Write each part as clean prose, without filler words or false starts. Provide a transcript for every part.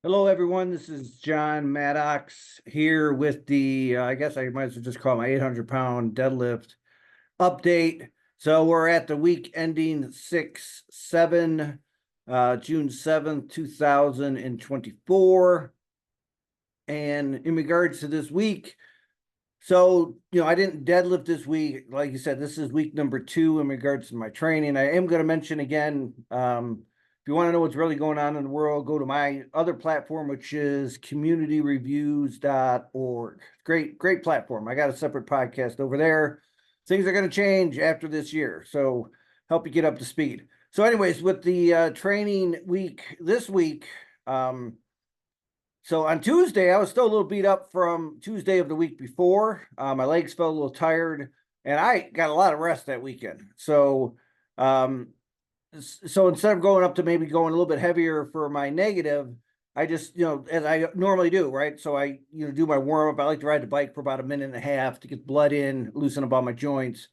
Hello, everyone. This is John Maddox here with the, I guess I might as well just call it my 800-pound deadlift update. So we're at the week ending 6/7, June 7th, 2024. And in regards to this week, so, I didn't deadlift this week. Like you said, this is week number 2 in regards to my training. I am going to mention again, if you want to know what's really going on in the world, go to my other platform, which is communityreviews.org. Great platform. I got a separate podcast over there. Things are going to change after this year, so help you get up to speed. So anyways, with the training week this week, so on Tuesday, I was still a little beat up from Tuesday of the week before. My legs felt a little tired, and I got a lot of rest that weekend. Um, so instead of going up to maybe going a little bit heavier for my negative, I just, as I normally do, right? So I, do my warm up. I like to ride the bike for about a minute and a half to get blood in, loosen up all my joints.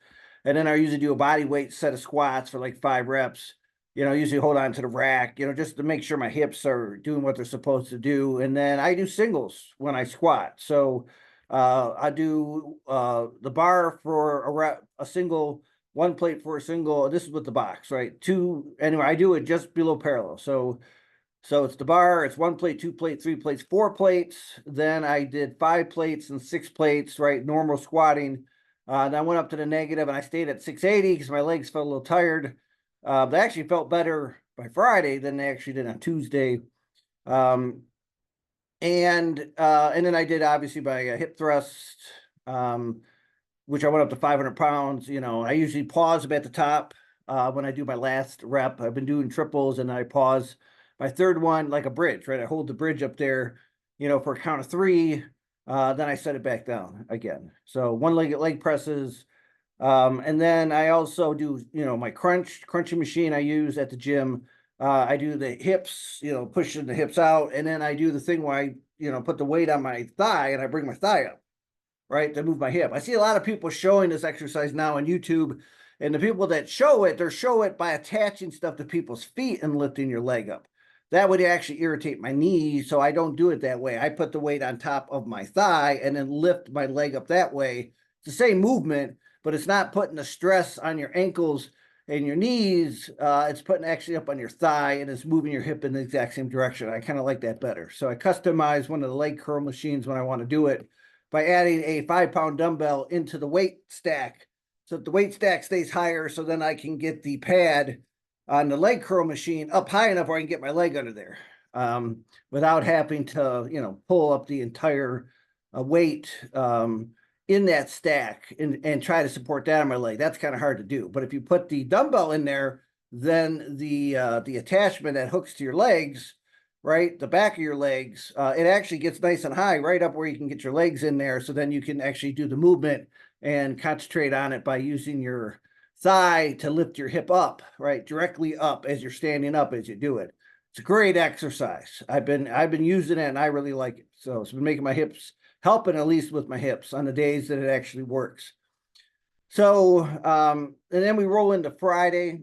And then I usually do a body weight set of squats for like 5 reps. Usually hold on to the rack, just to make sure my hips are doing what they're supposed to do. And then I do singles when I squat. So I do the bar for a single, one plate for a single. This is with the box, right? Two, anyway, I do it just below parallel. So it's the bar, it's 1 plate, 2 plate, 3 plates, 4 plates. Then I did 5 plates and 6 plates, right? Normal squatting. And I went up to the negative and I stayed at 680 because my legs felt a little tired. They actually felt better by Friday than they actually did on Tuesday. Um, and then I did obviously by a hip thrust, which I went up to 500 pounds. I usually pause at the top when I do my last rep. I've been doing triples and I pause my third one like a bridge, right? I hold the bridge up there, for a count of 3. Then I set it back down again. So one-legged leg presses. And then I also do, my crunching machine I use at the gym. I do the hips, pushing the hips out. And then I do the thing where I, put the weight on my thigh and I bring my thigh up, right, to move my hip. I see a lot of people showing this exercise now on YouTube. And the people that show it, they show it by attaching stuff to people's feet and lifting your leg up. That would actually irritate my knees. So I don't do it that way. I put the weight on top of my thigh and then lift my leg up that way. It's the same movement, but it's not putting the stress on your ankles and your knees. It's putting actually up on your thigh and it's moving your hip in the exact same direction. I kind of like that better. So I customize one of the leg curl machines when I want to do it by adding a 5-pound dumbbell into the weight stack. So the weight stack stays higher, so then I can get the pad on the leg curl machine up high enough where I can get my leg under there without having to, pull up the entire weight in that stack and try to support that on my leg. That's kind of hard to do. But if you put the dumbbell in there, then the attachment that hooks to your legs, right, the back of your legs, it actually gets nice and high right up where you can get your legs in there. So then you can actually do the movement and concentrate on it by using your thigh to lift your hip up, right, directly up as you're standing up as you do it. It's a great exercise. I've been using it and I really like it. So it's been making my hips, helping at least with my hips on the days that it actually works. So and then we roll into Friday.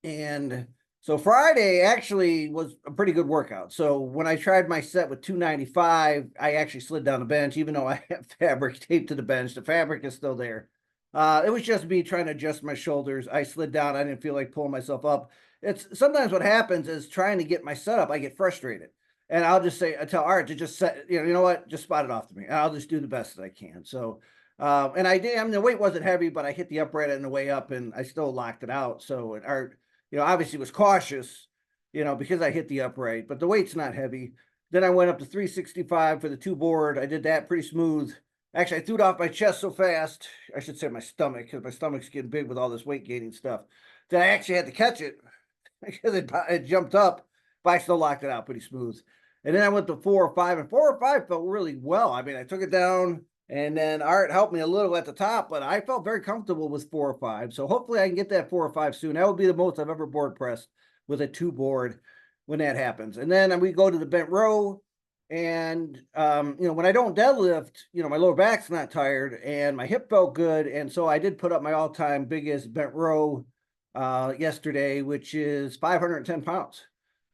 And so Friday actually was a pretty good workout. So when I tried my set with 295, I actually slid down the bench, even though I have fabric taped to the bench. The fabric is still there. It was just me trying to adjust my shoulders. I slid down. I didn't feel like pulling myself up. It's sometimes what happens is trying to get my setup, I get frustrated. And I'll just say, I tell Art to just set, you know what, just spot it off to me. And I'll just do the best that I can. So, and I did, I mean, the weight wasn't heavy, but I hit the upright on the way up and I still locked it out. So, and Art, obviously was cautious, because I hit the upright, but the weight's not heavy. Then I went up to 365 for the 2 board. I did that pretty smooth. Actually, I threw it off my chest so fast, I should say my stomach, because my stomach's getting big with all this weight gaining stuff, that I actually had to catch it because it jumped up, but I still locked it out pretty smooth. And then I went to 4 or 5, and 4 or 5 felt really well. I mean, I took it down, and then Art helped me a little at the top, but I felt very comfortable with 4 or 5. So hopefully I can get that 4 or 5 soon. That would be the most I've ever board pressed with a 2 board when that happens. And then we go to the bent row. And, when I don't deadlift, my lower back's not tired and my hip felt good. And so I did put up my all-time biggest bent row yesterday, which is 510 pounds.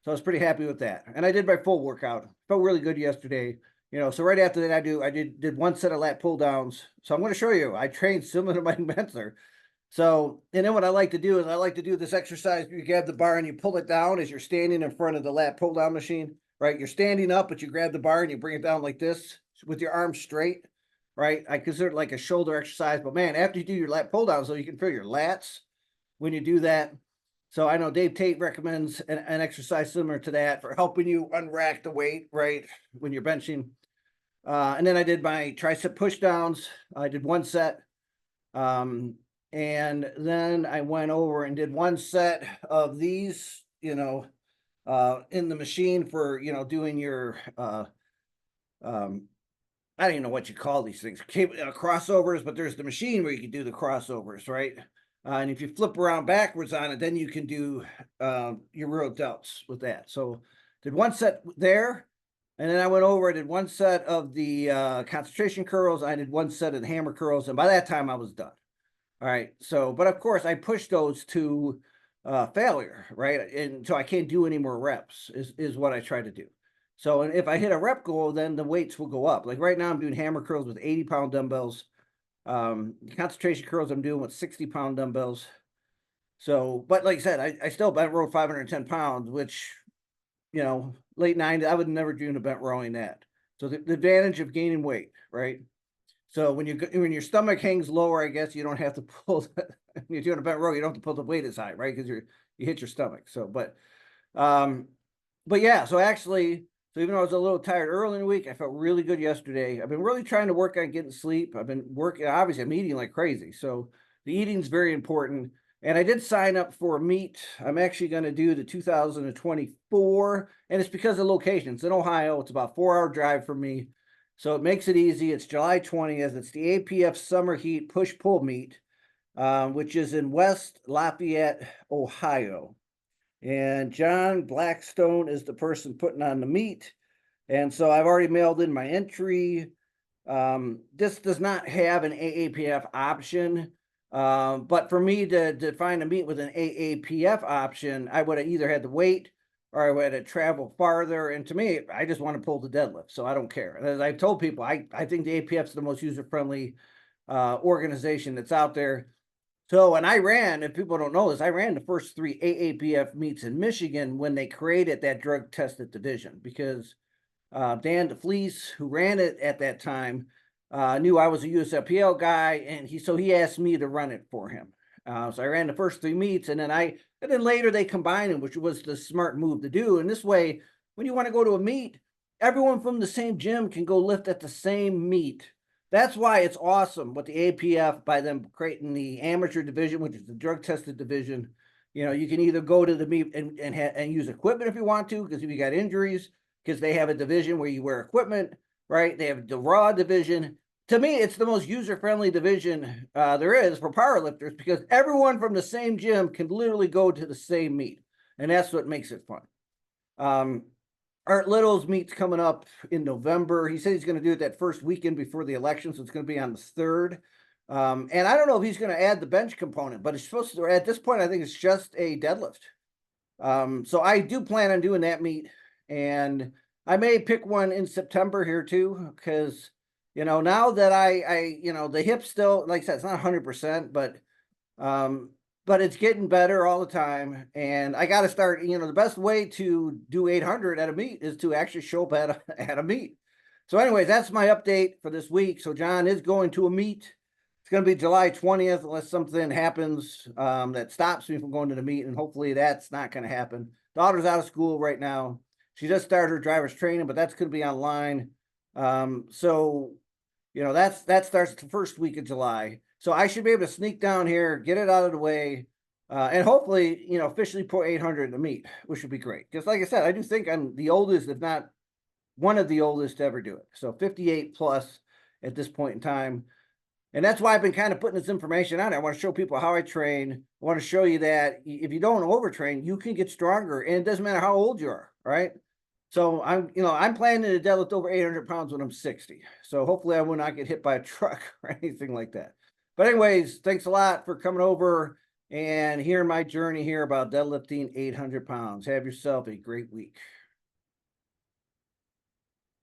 So I was pretty happy with that. And I did my full workout. Felt really good yesterday. So right after that, I did one set of lat pull downs. So I'm going to show you. I trained similar to Mike Mentzer. So, and then what I like to do is I like to do this exercise. You grab the bar and you pull it down as you're standing in front of the lat pull down machine, right? You're standing up, but you grab the bar and you bring it down like this with your arms straight, right? I consider it like a shoulder exercise, but man, after you do your lat pull down, so you can feel your lats when you do that. So I know Dave Tate recommends an exercise similar to that for helping you unrack the weight, right? When you're benching. And then I did my tricep push downs. I did one set. And then I went over and did one set of these, in the machine for, doing your, I don't even know what you call these things, crossovers, but there's the machine where you can do the crossovers, right? And if you flip around backwards on it, then you can do your real delts with that. So did one set there. And then I went over, I did one set of the concentration curls. I did one set of the hammer curls. And by that time I was done. All right. So, but of course I pushed those to failure, right? And so I can't do any more reps is what I try to do. So, and if I hit a rep goal, then the weights will go up. Like right now I'm doing hammer curls with 80-pound dumbbells. Concentration curls I'm doing with 60-pound dumbbells. So, but like I said, I still bent row 510 pounds, which, late 90s, I would never dream of bent rowing that. So the advantage of gaining weight, right? So when your stomach hangs lower, I guess you don't have to pull. If you're doing a bent row, you don't have to pull the weight as high, right? Because you hit your stomach. So, but yeah. So actually, so even though I was a little tired early in the week, I felt really good yesterday. I've been really trying to work on getting sleep. I've been working. Obviously, I'm eating like crazy. So the eating's very important. And I did sign up for a meet. I'm actually going to do the 2024, and it's because of location. It's in Ohio. It's about a 4-hour drive for me. So it makes it easy. It's July 20th. It's the APF Summer Heat Push-Pull Meet, which is in West Lafayette, Ohio. And John Blackstone is the person putting on the meet. And so I've already mailed in my entry. This does not have an AAPF option. But for me to find a meet with an AAPF option, I would have either had to wait or I would have traveled farther. And to me, I just want to pull the deadlift, so I don't care. And as I've told people, I think the APF is the most user-friendly organization that's out there. So, and I ran, if people don't know this, I ran the first 3 AAPF meets in Michigan when they created that drug tested division, because Dan DeFleece, who ran it at that time, knew I was a USFPL guy, and he asked me to run it for him. So I ran the first 3 meets, and then later they combined them, which was the smart move to do. And this way, when you want to go to a meet, everyone from the same gym can go lift at the same meet. That's why it's awesome with the APF, by them creating the amateur division, which is the drug tested division. You can either go to the meet and use equipment if you want to, because if you got injuries, because they have a division where you wear equipment, right? They have the raw division. To me, it's the most user-friendly division there is for powerlifters, because everyone from the same gym can literally go to the same meet. And that's what makes it fun. Art Little's meet's coming up in November. He said he's going to do it that first weekend before the election, so it's going to be on the 3rd. And I don't know if he's going to add the bench component, but it's supposed to, at this point, I think it's just a deadlift. So I do plan on doing that meet, and I may pick one in September here too, because, now that I the hip still, like I said, it's not 100%, but it's getting better all the time. And I got to start, the best way to do 800 at a meet is to actually show up at a meet. So anyways, that's my update for this week. So John is going to a meet. It's going to be July 20th, unless something happens that stops me from going to the meet. And hopefully that's not going to happen. Daughter's out of school right now. She just started her driver's training, but that's going to be online. So, that starts the first week of July. So I should be able to sneak down here, get it out of the way, and hopefully, officially put 800 in the meet, which would be great. Because like I said, I do think I'm the oldest, if not one of the oldest to ever do it. So 58 plus at this point in time. And that's why I've been kind of putting this information out. I want to show people how I train. I want to show you that if you don't overtrain, you can get stronger, and it doesn't matter how old you are, right? So I'm planning to deadlift over 800 pounds when I'm 60. So hopefully I will not get hit by a truck or anything like that. But anyways, thanks a lot for coming over. and hear my journey here about deadlifting 800 pounds. Have yourself a great week.